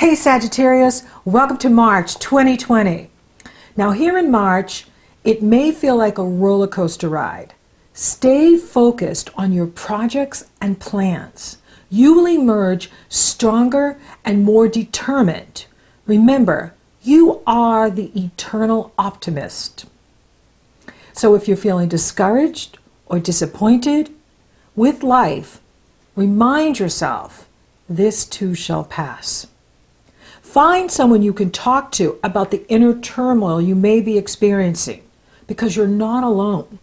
Hey Sagittarius, welcome to March 2020. Now here in March, it may feel like a roller coaster ride. Stay focused on your projects and plans. You will emerge stronger and more determined. Remember, you are the eternal optimist. So if you're feeling discouraged or disappointed with life, remind yourself, this too shall pass. Find someone you can talk to about the inner turmoil you may be experiencing, because you're not alone.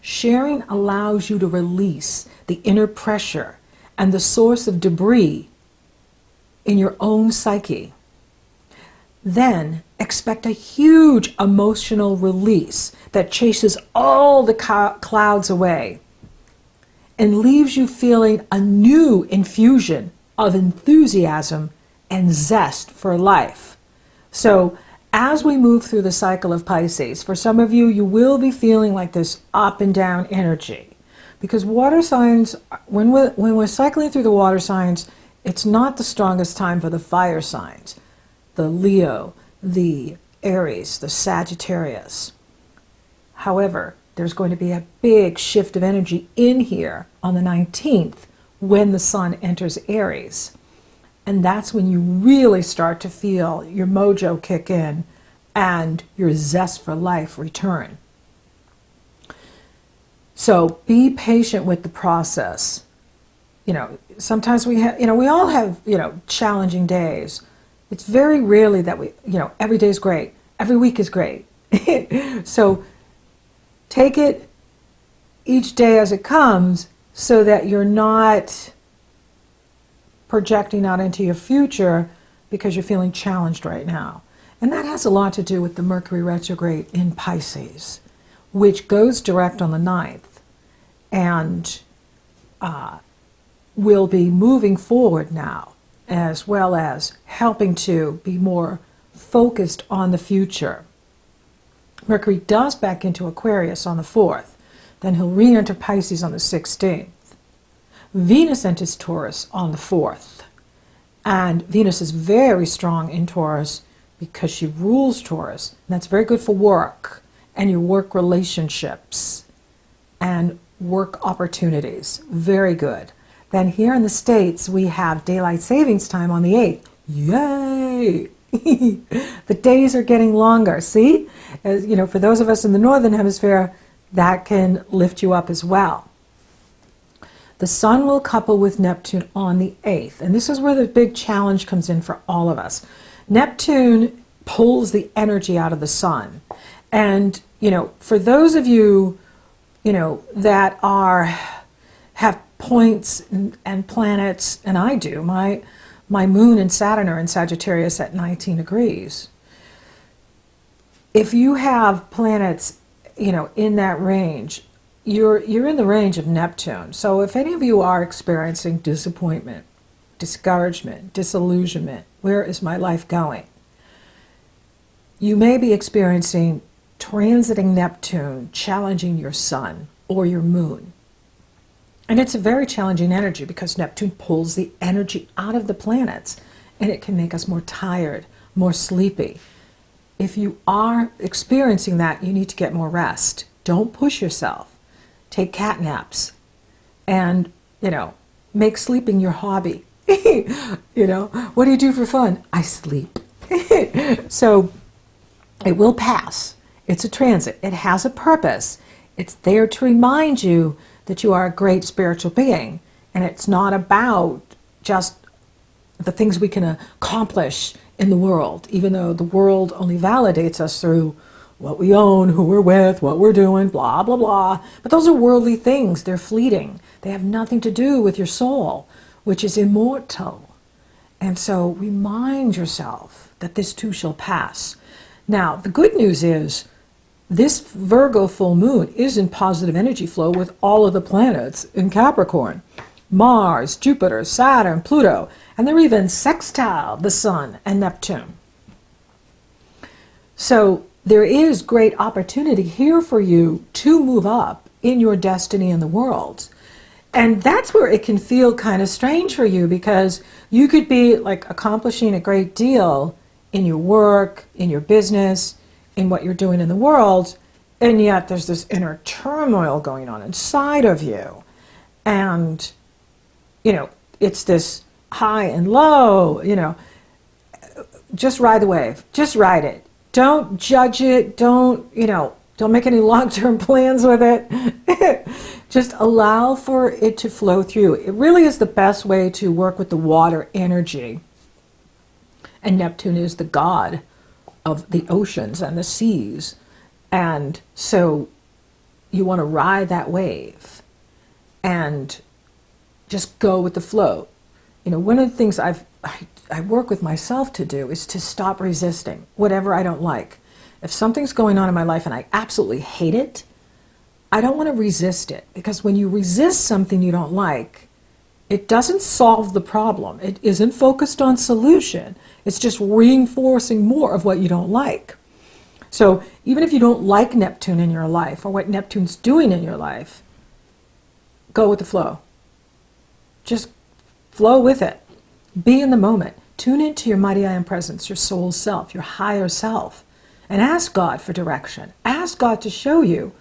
Sharing allows you to release the inner pressure and the source of debris in your own psyche. Then expect a huge emotional release that chases all the clouds away and leaves you feeling a new infusion of enthusiasm and zest for life. So as we move through the cycle of Pisces, for some of you, you will be feeling like this up and down energy. Because water signs, when we're cycling through the water signs, it's not the strongest time for the fire signs. The Leo, the Aries, the Sagittarius. However, there's going to be a big shift of energy in here on the 19th when the sun enters Aries. And that's when you really start to feel your mojo kick in and your zest for life return. So be patient with the process. You know, sometimes we all have, challenging days. It's very rarely that every day is great. Every week is great. So take it each day as it comes so that you're not projecting out into your future because you're feeling challenged right now. And that has a lot to do with the Mercury retrograde in Pisces, which goes direct on the 9th and will be moving forward now, as well as helping to be more focused on the future. Mercury does back into Aquarius on the 4th. Then he'll re-enter Pisces on the 16th. Venus enters Taurus on the 4th. And Venus is very strong in Taurus because she rules Taurus. And that's very good for work and your work relationships and work opportunities. Very good. Then here in the States, we have daylight savings time on the 8th. Yay! The days are getting longer. See? As, for those of us in the Northern Hemisphere, that can lift you up as well. The sun will couple with Neptune on the 8th. And this is where the big challenge comes in for all of us. Neptune pulls the energy out of the sun. And, for those of you, that have points and planets, and I do, my moon and Saturn are in Sagittarius at 19 degrees. If you have planets, in that range, you're in the range of Neptune. So if any of you are experiencing disappointment, discouragement, disillusionment, where is my life going? You may be experiencing transiting Neptune, challenging your sun or your moon. And it's a very challenging energy because Neptune pulls the energy out of the planets and it can make us more tired, more sleepy. If you are experiencing that, you need to get more rest. Don't push yourself. Take cat naps and, make sleeping your hobby. What do you do for fun? I sleep. So it will pass. It's a transit. It has a purpose. It's there to remind you that you are a great spiritual being. And it's not about just the things we can accomplish in the world, even though the world only validates us through what we own, who we're with, what we're doing, blah, blah, blah. But those are worldly things. They're fleeting. They have nothing to do with your soul, which is immortal. And so remind yourself that this too shall pass. Now, the good news is this Virgo full moon is in positive energy flow with all of the planets in Capricorn. Mars, Jupiter, Saturn, Pluto, and they're even sextile the Sun and Neptune. So there is great opportunity here for you to move up in your destiny in the world. And that's where it can feel kind of strange for you, because you could be like accomplishing a great deal in your work, in your business, in what you're doing in the world, and yet there's this inner turmoil going on inside of you. And, it's this high and low, just ride the wave. Just ride it. Don't judge it. Don't make any long-term plans with it. Just allow for it to flow through. It really is the best way to work with the water energy. And Neptune is the god of the oceans and the seas. And so you want to ride that wave and just go with the flow. One of the things I work with myself to do is to stop resisting whatever I don't like. If something's going on in my life and I absolutely hate it, I don't want to resist it, because when you resist something you don't like, it doesn't solve the problem. It isn't focused on solution. It's just reinforcing more of what you don't like. So even if you don't like Neptune in your life or what Neptune's doing in your life, go with the flow. Just flow with it. Be in the moment. Tune into your mighty I am presence, your soul self, your higher self, and ask God for direction. Ask God to show you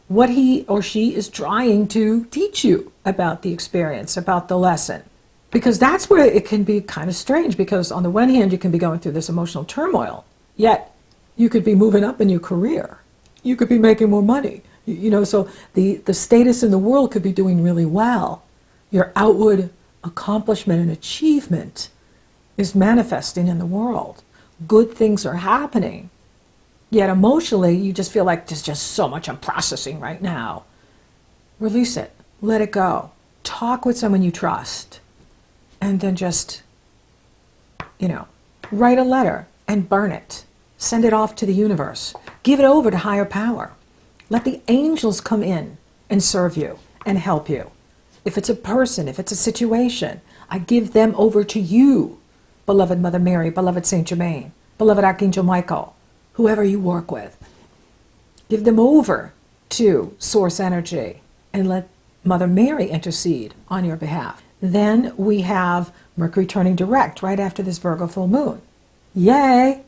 what he or she is trying to teach you about the experience, about the lesson. Because that's where it can be kind of strange, because on the one hand, you can be going through this emotional turmoil, yet you could be moving up in your career. You could be making more money. So the status in the world could be doing really well. Your outward accomplishment and achievement is manifesting in the world. Good things are happening. Yet emotionally, you just feel like there's just so much I'm processing right now. Release it. Let it go. Talk with someone you trust. And then just, write a letter and burn it. Send it off to the universe. Give it over to higher power. Let the angels come in and serve you and help you. If it's a person, if it's a situation, I give them over to you, beloved Mother Mary, beloved Saint Germain, beloved Archangel Michael, whoever you work with. Give them over to source energy and let Mother Mary intercede on your behalf. Then we have Mercury turning direct right after this Virgo full moon. Yay!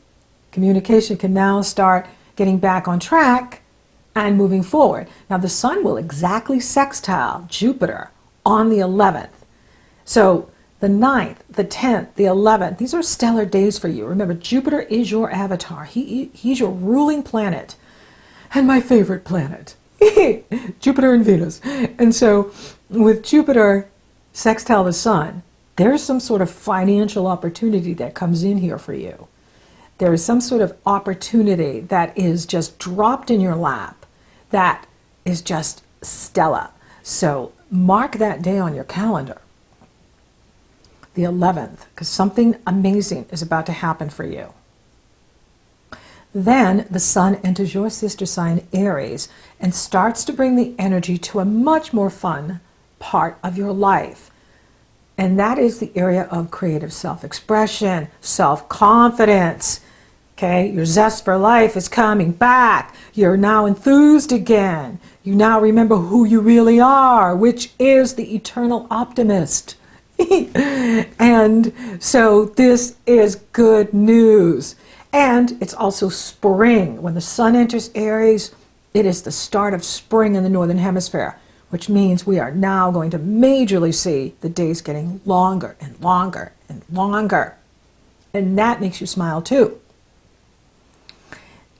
Communication can now start getting back on track and moving forward. Now the Sun will exactly sextile Jupiter on the 11th. So the 9th, the 10th, the 11th, these are stellar days for you. Remember, Jupiter is your avatar. He's your ruling planet and my favorite planet, Jupiter and Venus. And so with Jupiter sextile the Sun, there's some sort of financial opportunity that comes in here for you. There is some sort of opportunity that is just dropped in your lap that is just stellar. So mark that day on your calendar, the 11th, because something amazing is about to happen for you. Then the Sun enters your sister sign Aries and starts to bring the energy to a much more fun part of your life. And that is the area of creative self-expression, self-confidence. Okay, your zest for life is coming back. You're now enthused again. You now remember who you really are, which is the eternal optimist. And so this is good news. And it's also spring. When the Sun enters Aries, it is the start of spring in the Northern Hemisphere, which means we are now going to majorly see the days getting longer and longer and longer. And that makes you smile too.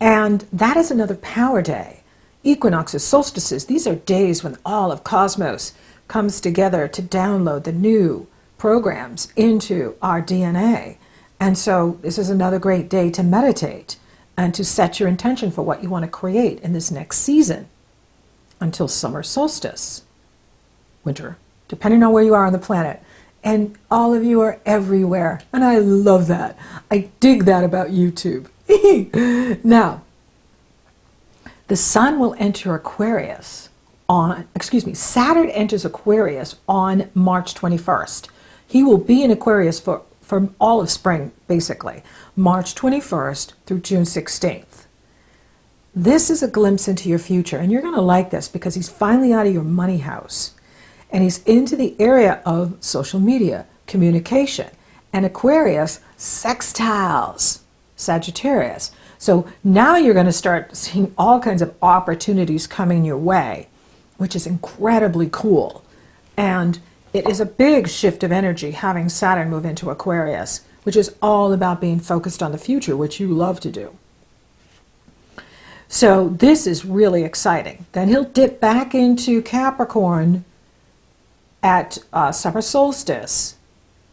And that is another power day. Equinoxes, solstices, these are days when all of cosmos comes together to download the new programs into our DNA. And so this is another great day to meditate and to set your intention for what you want to create in this next season until summer solstice, winter, depending on where you are on the planet. And all of you are everywhere. And I love that. I dig that about YouTube. Now, the Sun will enter Aquarius Saturn enters Aquarius on March 21st. He will be in Aquarius for all of spring, basically, March 21st through June 16th. This is a glimpse into your future, and you're going to like this because he's finally out of your money house. And he's into the area of social media, communication. And Aquarius sextiles Sagittarius. So now you're going to start seeing all kinds of opportunities coming your way, which is incredibly cool. And it is a big shift of energy having Saturn move into Aquarius, which is all about being focused on the future, which you love to do. So this is really exciting. Then he'll dip back into Capricorn at summer solstice,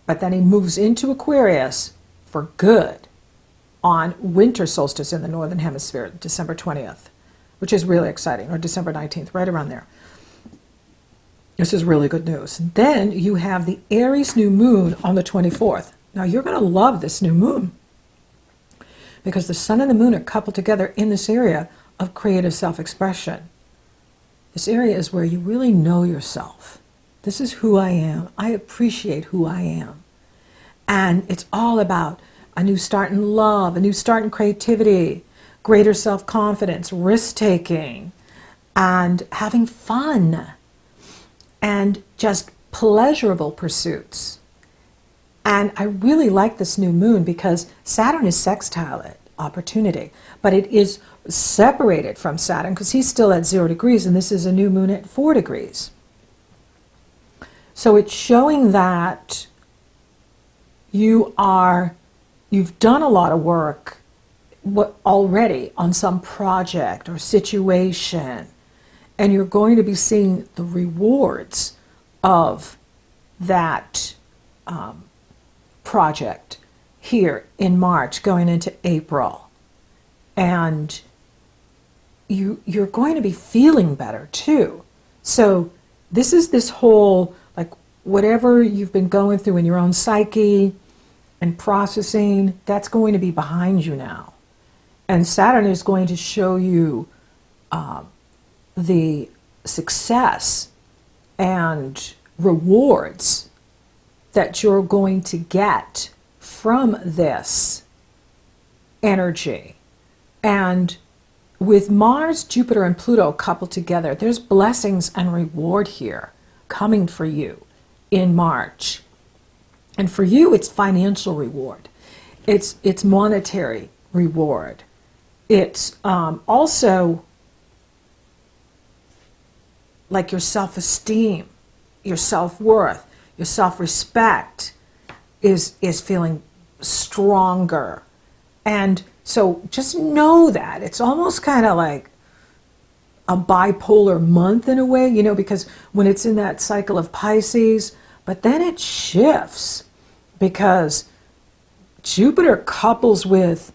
but then he moves into Aquarius for good on winter solstice in the Northern Hemisphere, December 20th, which is really exciting, or December 19th, right around there. This is really good news. And then you have the Aries new moon on the 24th. Now you're going to love this new moon because the sun and the moon are coupled together in this area of creative self-expression. This area is where you really know yourself. This is who I am. I appreciate who I am. And it's all about a new start in love, a new start in creativity, greater self-confidence, risk-taking, and having fun, and just pleasurable pursuits. And I really like this new moon because Saturn is sextile at opportunity, but it is separated from Saturn because he's still at 0 degrees, and this is a new moon at 4 degrees. So it's showing that you've done a lot of work already on some project or situation, and you're going to be seeing the rewards of that project here in March going into April. And you're going to be feeling better too. So this is this whole, like, whatever you've been going through in your own psyche and processing, that's going to be behind you now. And Saturn is going to show you the success and rewards that you're going to get from this energy. And with Mars, Jupiter, and Pluto coupled together, there's blessings and reward here coming for you in March. And for you, it's financial reward. It's monetary reward. It's also like your self-esteem, your self-worth, your self-respect is feeling stronger. And so just know that. It's almost kind of like a bipolar month in a way, you know, because when it's in that cycle of Pisces, but then it shifts because Jupiter couples with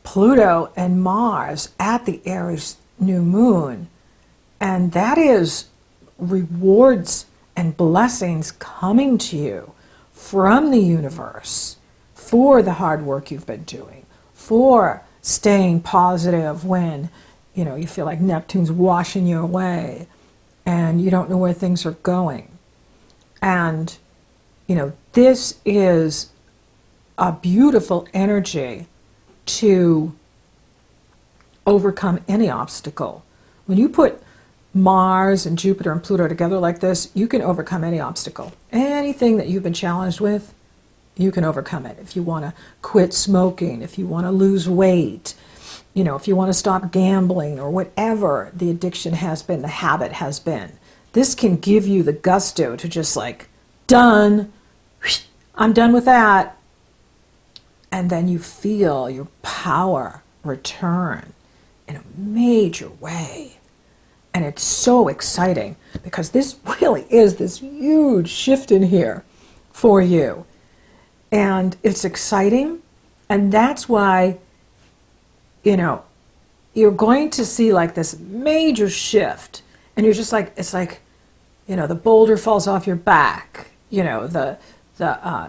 Pluto and Mars at the Aries new moon, and that is rewards and blessings coming to you from the universe for the hard work you've been doing, for staying positive when, you know, you feel like Neptune's washing you away and you don't know where things are going. And, you know, this is a beautiful energy to overcome any obstacle. When you put Mars and Jupiter and Pluto together like this, you can overcome any obstacle. Anything that you've been challenged with, you can overcome it. If you want to quit smoking, if you want to lose weight, you know, if you want to stop gambling or whatever the addiction has been, the habit has been, this can give you the gusto to just like, done, I'm done with that. And then you feel your power return in a major way. And it's so exciting because this really is this huge shift in here for you. And it's exciting. And that's why, you know, you're going to see like this major shift. And you're just like, it's like, you know, the boulder falls off your back. You know, the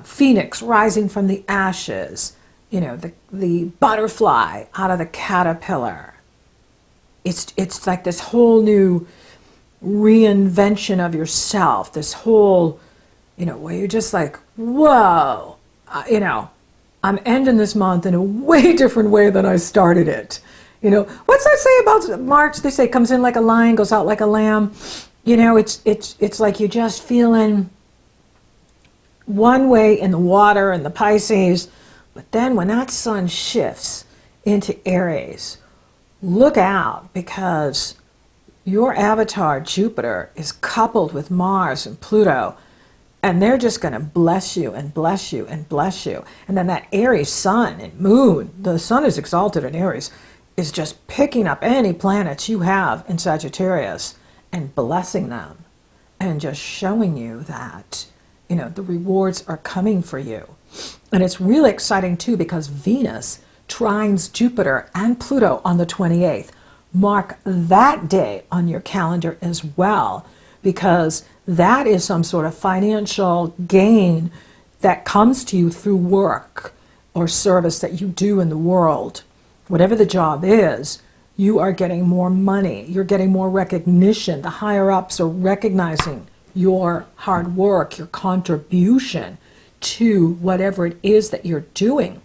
phoenix rising from the ashes. You know, the butterfly out of the caterpillar. It's like this whole new reinvention of yourself, this whole, you know, where you're just like, whoa, you know, I'm ending this month in a way different way than I started it. You know, what's that say about March? They say it comes in like a lion, goes out like a lamb. you know, it's like you're just feeling one way in the water and the Pisces, but then when that sun shifts into Aries, look out, because your avatar Jupiter is coupled with Mars and Pluto, and they're just going to bless you and bless you and bless you. And then that Aries sun and moon, the sun is exalted in Aries, is just picking up any planets you have in Sagittarius and blessing them and just showing you that, you know, the rewards are coming for you. And it's really exciting too, because Venus trines Jupiter and Pluto on the 28th. Mark that day on your calendar as well, because that is some sort of financial gain that comes to you through work or service that you do in the world. Whatever the job is, you are getting more money. You're getting more recognition. The higher ups are recognizing your hard work, your contribution to whatever it is that you're doing.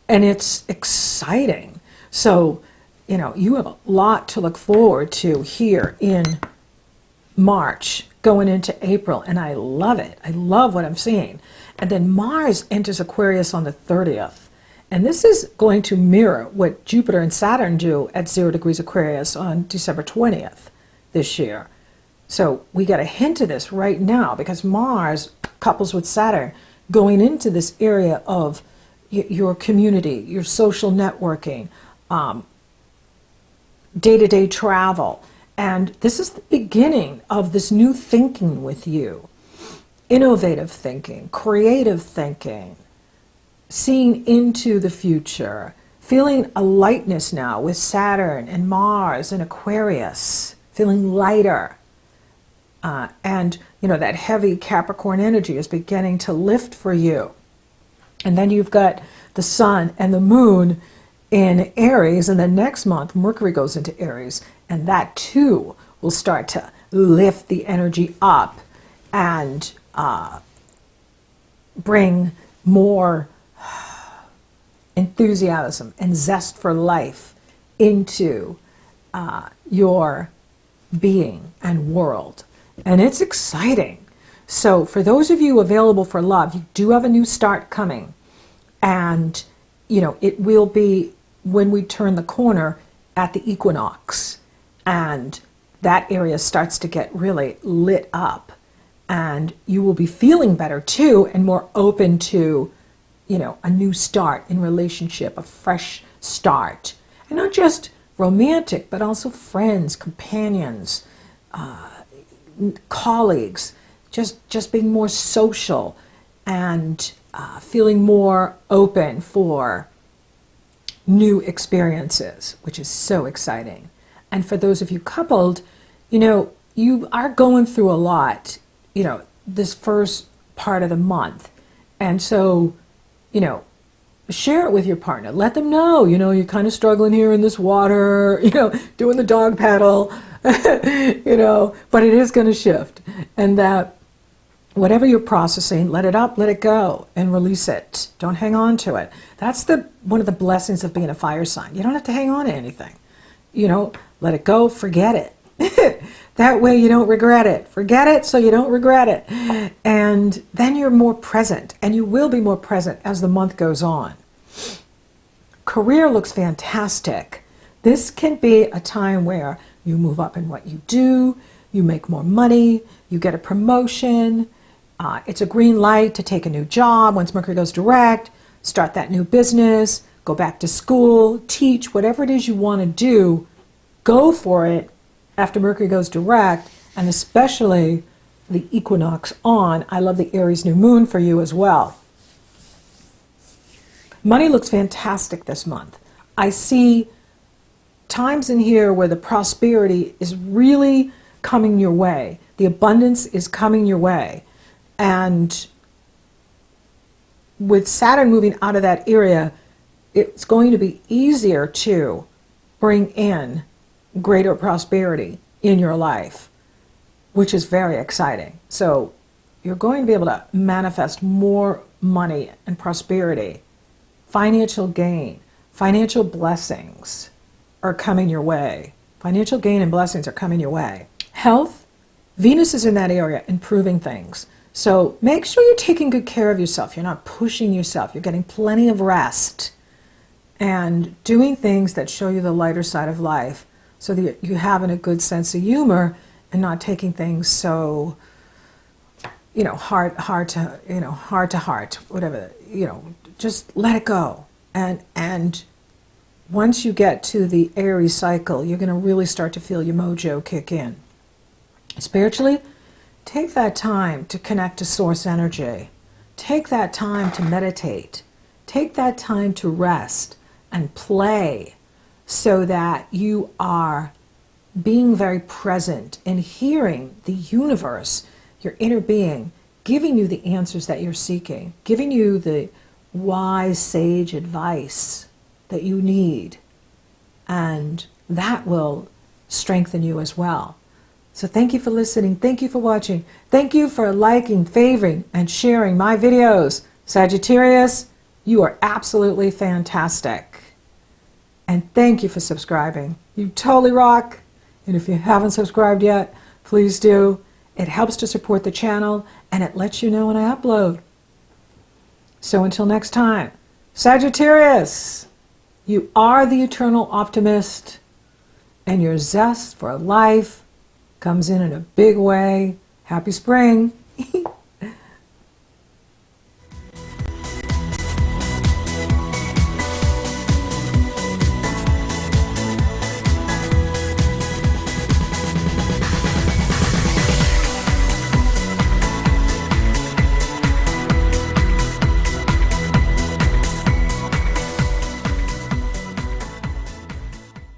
And it's exciting. So, you know, you have a lot to look forward to here in March, going into April, and I love it. I love what I'm seeing. And then Mars enters Aquarius on the 30th. And this is going to mirror what Jupiter and Saturn do at 0 degrees Aquarius on December 20th this year. So we got a hint of this right now, because Mars couples with Saturn going into this area of your community, your social networking, day-to-day travel. And this is the beginning of this new thinking with you. Innovative thinking, creative thinking, seeing into the future, feeling a lightness now with Saturn and Mars and Aquarius, feeling lighter. And, you know, that heavy Capricorn energy is beginning to lift for you. And then you've got the sun and the moon in Aries, and then next month Mercury goes into Aries, and that too will start to lift the energy up and bring more enthusiasm and zest for life into your being and world. And it's exciting. So for those of you available for love, you do have a new start coming. And, you know, it will be when we turn the corner at the equinox. And that area starts to get really lit up. And you will be feeling better too, and more open to, you know, a new start in relationship, a fresh start. And not just romantic, but also friends, companions, colleagues, just being more social and feeling more open for new experiences, which is so exciting. And for those of you coupled, you know, you are going through a lot, you know, this first part of the month. And so, you know, share it with your partner. Let them know, you know, you're kind of struggling here in this water, you know, doing the dog paddle, you know, but it is going to shift. And that whatever you're processing, let it up, let it go, and release it. Don't hang on to it. That's one of the blessings of being a fire sign. You don't have to hang on to anything. You know, let it go, forget it. That way you don't regret it. Forget it so you don't regret it. And then you're more present, and you will be more present as the month goes on. Career looks fantastic. This can be a time where you move up in what you do, you make more money, you get a promotion. It's a green light to take a new job once Mercury goes direct, start that new business, go back to school, teach, whatever it is you want to do, go for it after Mercury goes direct, and especially the equinox on. I love the Aries new moon for you as well. Money looks fantastic this month. I see times in here where the prosperity is really coming your way. The abundance is coming your way. And with Saturn moving out of that area, it's going to be easier to bring in greater prosperity in your life, which is very exciting. So you're going to be able to manifest more money and prosperity. Financial gain, financial blessings are coming your way. Financial gain and blessings are coming your way. Health, Venus is in that area, improving things. So make sure you're taking good care of yourself. You're not pushing yourself. You're getting plenty of rest and doing things that show you the lighter side of life so that you're having a good sense of humor and not taking things so, heart to heart, whatever, just let it go. And once you get to the Aries cycle, you're going to really start to feel your mojo kick in. Spiritually, take that time to connect to source energy. Take that time to meditate. Take that time to rest and play so that you are being very present and hearing the universe, your inner being, giving you the answers that you're seeking, giving you the wise, sage advice that you need. And that will strengthen you as well. So thank you for listening. Thank you for watching. Thank you for liking, favoring, and sharing my videos. Sagittarius, you are absolutely fantastic. And thank you for subscribing. You totally rock. And if you haven't subscribed yet, please do. It helps to support the channel, and it lets you know when I upload. So until next time, Sagittarius, you are the eternal optimist, and your zest for life comes in a big way. Happy spring.